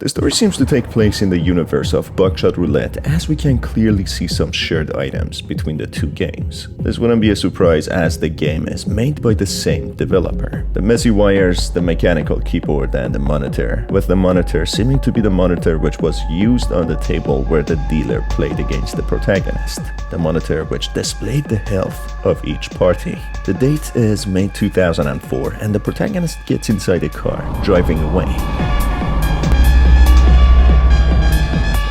The story seems to take place in the universe of Buckshot Roulette, as we can clearly see some shared items between the two games. This wouldn't be a surprise as the game is made by the same developer. The messy wires, the mechanical keyboard and the monitor, with the monitor seeming to be the monitor which was used on the table where the dealer played against the protagonist. The monitor which displayed the health of each party. The date is May 2004 and the protagonist gets inside a car, driving away.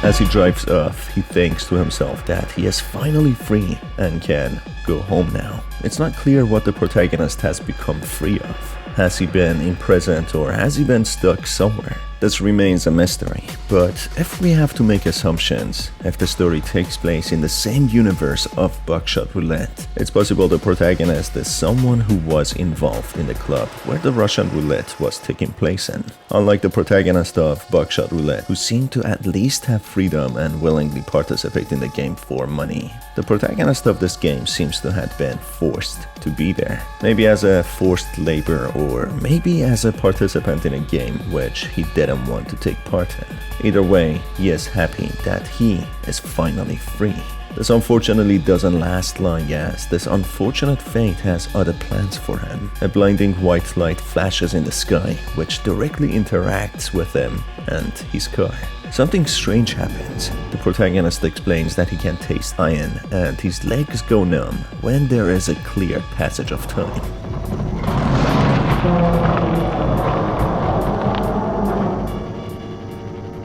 As he drives off, he thinks to himself that he is finally free and can go home now. It's not clear what the protagonist has become free of. Has he been imprisoned or has he been stuck somewhere? This remains a mystery, but if we have to make assumptions, if the story takes place in the same universe of Buckshot Roulette, it's possible the protagonist is someone who was involved in the club where the Russian roulette was taking place in. Unlike the protagonist of Buckshot Roulette, who seemed to at least have freedom and willingly participate in the game for money, the protagonist of this game seems to have been forced to be there. Maybe as a forced labor or maybe as a participant in a game which he didn't want to take part in. Either way, he is happy that he is finally free. This unfortunately doesn't last long as this unfortunate fate has other plans for him. A blinding white light flashes in the sky which directly interacts with him and his car. Something strange happens. The protagonist explains that he can taste iron and his legs go numb when there is a clear passage of time.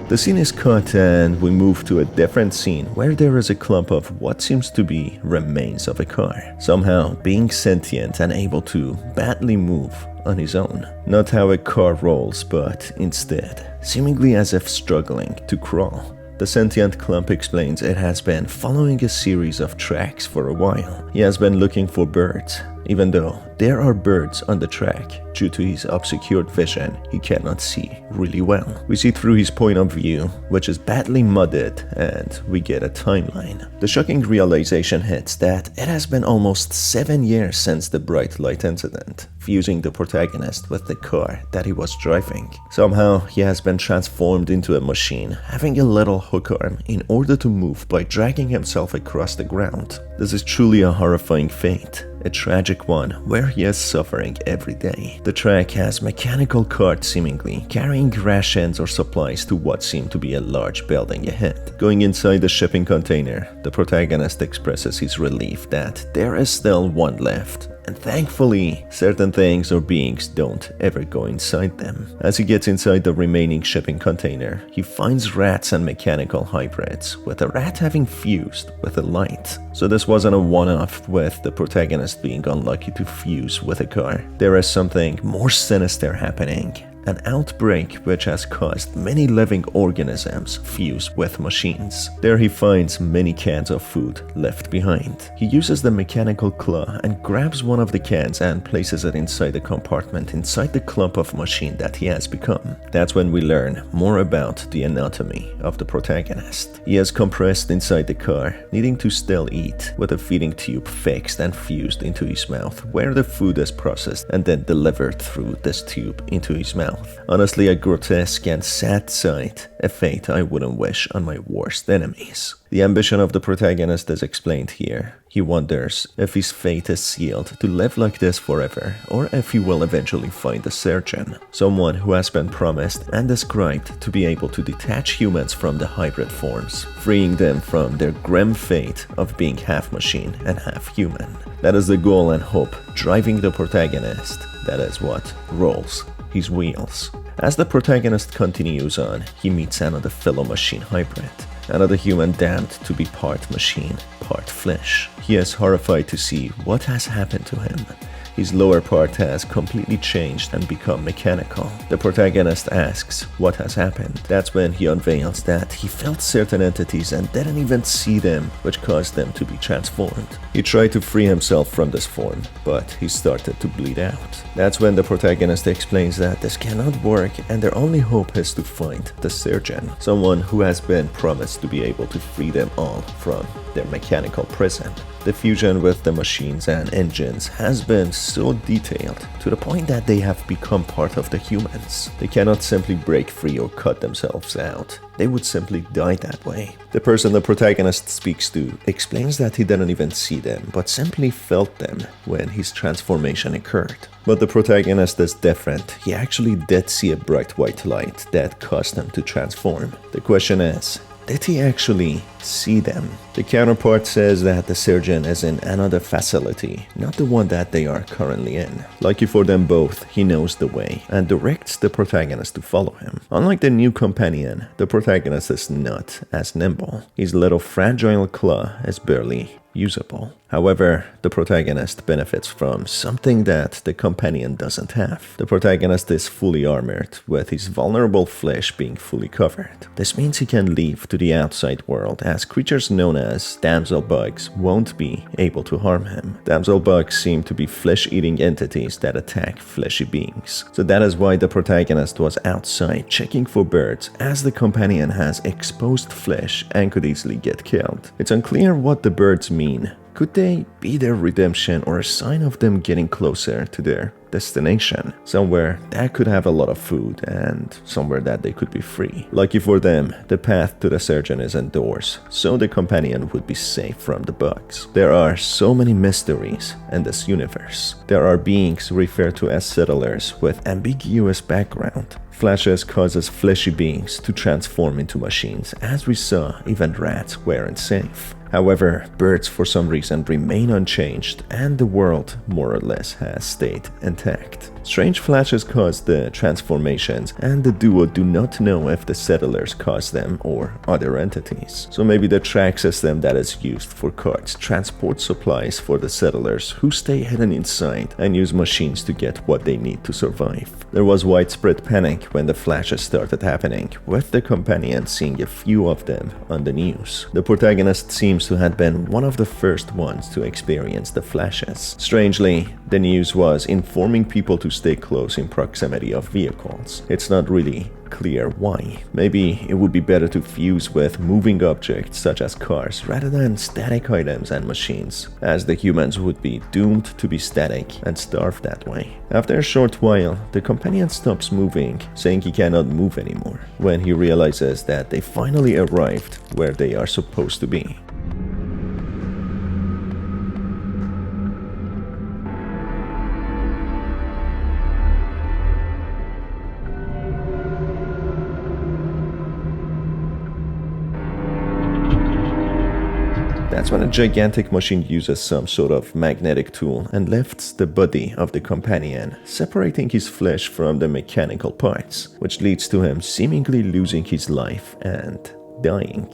The scene is cut and we move to a different scene where there is a clump of what seems to be remains of a car, somehow being sentient and able to badly move on his own. Not how a car rolls, but instead, seemingly as if struggling to crawl. The sentient clump explains it has been following a series of tracks for a while. He has been looking for birds, even though there are birds on the track. Due to his obscured vision, he cannot see really well. We see through his point of view, which is badly mudded, and we get a timeline. The shocking realization hits that it has been almost 7 years since the bright light incident, fusing the protagonist with the car that he was driving. Somehow, he has been transformed into a machine, having a little hook arm in order to move by dragging himself across the ground. This is truly a horrifying fate. A tragic one where he is suffering every day. The track has mechanical carts seemingly carrying rations or supplies to what seem to be a large building ahead. Going inside the shipping container, the protagonist expresses his relief that there is still one left. And thankfully, certain things or beings don't ever go inside them. As he gets inside the remaining shipping container, he finds rats and mechanical hybrids, with a rat having fused with a light. So this wasn't a one-off with the protagonist being unlucky to fuse with a car. There is something more sinister happening. An outbreak which has caused many living organisms fuse with machines. There he finds many cans of food left behind. He uses the mechanical claw and grabs one of the cans and places it inside the compartment inside the clump of machine that he has become. That's when we learn more about the anatomy of the protagonist. He is compressed inside the car, needing to still eat, with a feeding tube fixed and fused into his mouth, where the food is processed and then delivered through this tube into his mouth. Honestly, a grotesque and sad sight, a fate I wouldn't wish on my worst enemies. The ambition of the protagonist is explained here. He wonders if his fate is sealed to live like this forever, or if he will eventually find a surgeon, someone who has been promised and described to be able to detach humans from the hybrid forms, freeing them from their grim fate of being half machine and half human. That is the goal and hope driving the protagonist. That is what rolls his wheels. As the protagonist continues on, he meets another fellow machine hybrid, another human damned to be part machine, part flesh. He is horrified to see what has happened to him. His lower part has completely changed and become mechanical. The protagonist asks what has happened. That's when he unveils that he felt certain entities and didn't even see them, which caused them to be transformed. He tried to free himself from this form, but he started to bleed out. That's when the protagonist explains that this cannot work and their only hope is to find the surgeon, someone who has been promised to be able to free them all from their mechanical prison. The fusion with the machines and engines has been so detailed, to the point that they have become part of the humans. They cannot simply break free or cut themselves out. They would simply die that way. The person the protagonist speaks to explains that he didn't even see them, but simply felt them when his transformation occurred. But the protagonist is different. He actually did see a bright white light that caused him to transform. The question is, did he actually see them? The counterpart says that the surgeon is in another facility, not the one that they are currently in. Lucky for them both, he knows the way and directs the protagonist to follow him. Unlike the new companion, the protagonist is not as nimble. His little fragile claw is barely usable. However, the protagonist benefits from something that the companion doesn't have. The protagonist is fully armored, with his vulnerable flesh being fully covered. This means he can leave to the outside world, as creatures known as damsel bugs won't be able to harm him. Damsel bugs seem to be flesh-eating entities that attack fleshy beings. So that is why the protagonist was outside checking for birds, as the companion has exposed flesh and could easily get killed. It's unclear what the birds mean. Could they be their redemption or a sign of them getting closer to their destination? Somewhere that could have a lot of food and somewhere that they could be free. Lucky for them, the path to the surgeon is indoors, so the companion would be safe from the bugs. There are so many mysteries in this universe. There are beings referred to as settlers with ambiguous background. Flashes causes fleshy beings to transform into machines, as we saw even rats weren't safe. However, birds for some reason remain unchanged and the world more or less has stayed intact. Strange flashes cause the transformations and the duo do not know if the settlers caused them or other entities. So maybe the track system that is used for carts transport supplies for the settlers who stay hidden inside and use machines to get what they need to survive. There was widespread panic when the flashes started happening, with the companion seeing a few of them on the news. The protagonist seems to have been one of the first ones to experience the flashes. Strangely, the news was informing people to stay close in proximity of vehicles. It's not really clear why. Maybe it would be better to fuse with moving objects such as cars rather than static items and machines, as the humans would be doomed to be static and starve that way. After a short while, the companion stops moving, saying he cannot move anymore, when he realizes that they finally arrived where they are supposed to be. That's when a gigantic machine uses some sort of magnetic tool and lifts the body of the companion, separating his flesh from the mechanical parts, which leads to him seemingly losing his life and dying.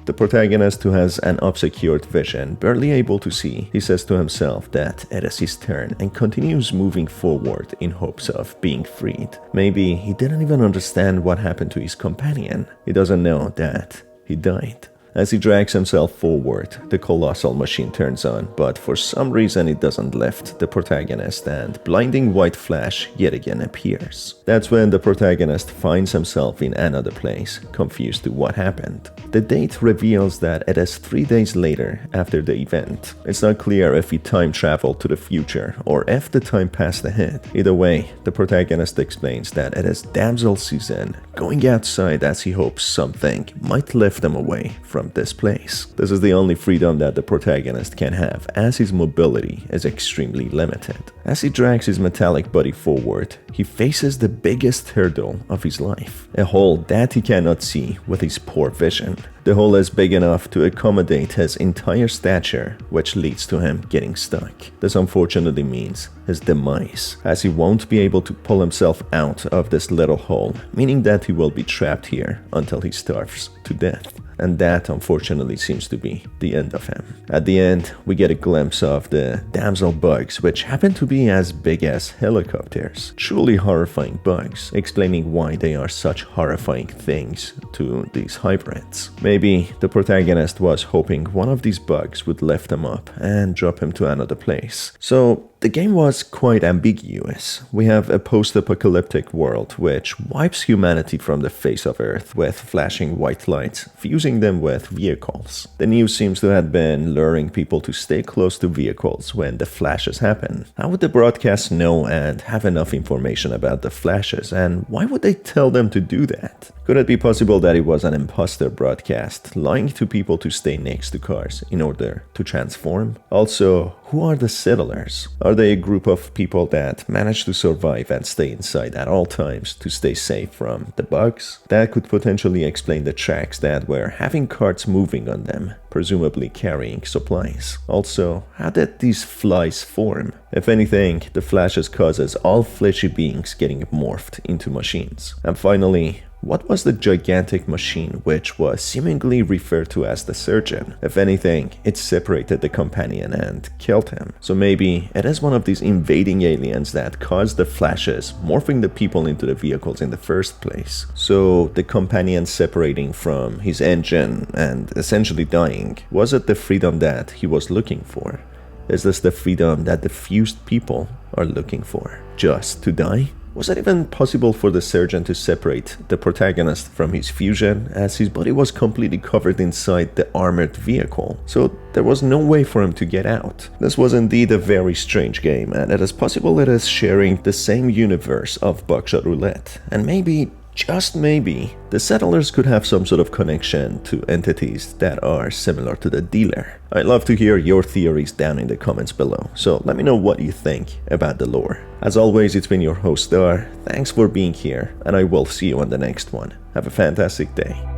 The protagonist, who has an obscured vision, barely able to see, he says to himself that it is his turn and continues moving forward in hopes of being freed. Maybe he didn't even understand what happened to his companion. He doesn't know that he died. As he drags himself forward, the colossal machine turns on, but for some reason it doesn't lift the protagonist and blinding white flash yet again appears. That's when the protagonist finds himself in another place, confused to what happened. The date reveals that it is 3 days later after the event. It's not clear if he time traveled to the future or if the time passed ahead. Either way, the protagonist explains that it is damsel season, going outside as he hopes something might lift him away from this place. This is the only freedom that the protagonist can have, as his mobility is extremely limited. As he drags his metallic body forward, he faces the biggest hurdle of his life, a hole that he cannot see with his poor vision. The hole is big enough to accommodate his entire stature, which leads to him getting stuck. This unfortunately means his demise, as he won't be able to pull himself out of this little hole, meaning that he will be trapped here until he starves to death. And that unfortunately seems to be the end of him. At the end, we get a glimpse of the damsel bugs, which happen to be as big as helicopters. Truly horrifying bugs, explaining why they are such horrifying things to these hybrids. Maybe the protagonist was hoping one of these bugs would lift him up and drop him to another place. So the game was quite ambiguous. We have a post-apocalyptic world which wipes humanity from the face of Earth with flashing white lights, fusing them with vehicles. The news seems to have been luring people to stay close to vehicles when the flashes happen. How would the broadcast know and have enough information about the flashes, and why would they tell them to do that? Could it be possible that it was an imposter broadcast, lying to people to stay next to cars in order to transform? Also, who are the settlers? Are they a group of people that manage to survive and stay inside at all times to stay safe from the bugs? That could potentially explain the tracks that were having carts moving on them, presumably carrying supplies. Also, how did these flies form? If anything, the flashes causes all fleshy beings getting morphed into machines. And finally, what was the gigantic machine which was seemingly referred to as the surgeon? If anything, it separated the companion and killed him. So maybe it is one of these invading aliens that caused the flashes, morphing the people into the vehicles in the first place. So the companion separating from his engine and essentially dying, was it the freedom that he was looking for? Is this the freedom that the fused people are looking for? Just to die? Was it even possible for the surgeon to separate the protagonist from his fusion, as his body was completely covered inside the armored vehicle, so there was no way for him to get out? This was indeed a very strange game, and it is possible it is sharing the same universe of Buckshot Roulette, and maybe, just maybe, the settlers could have some sort of connection to entities that are similar to the dealer. I'd love to hear your theories down in the comments below, so let me know what you think about the lore. As always, it's been your host Star, thanks for being here, and I will see you on the next one. Have a fantastic day.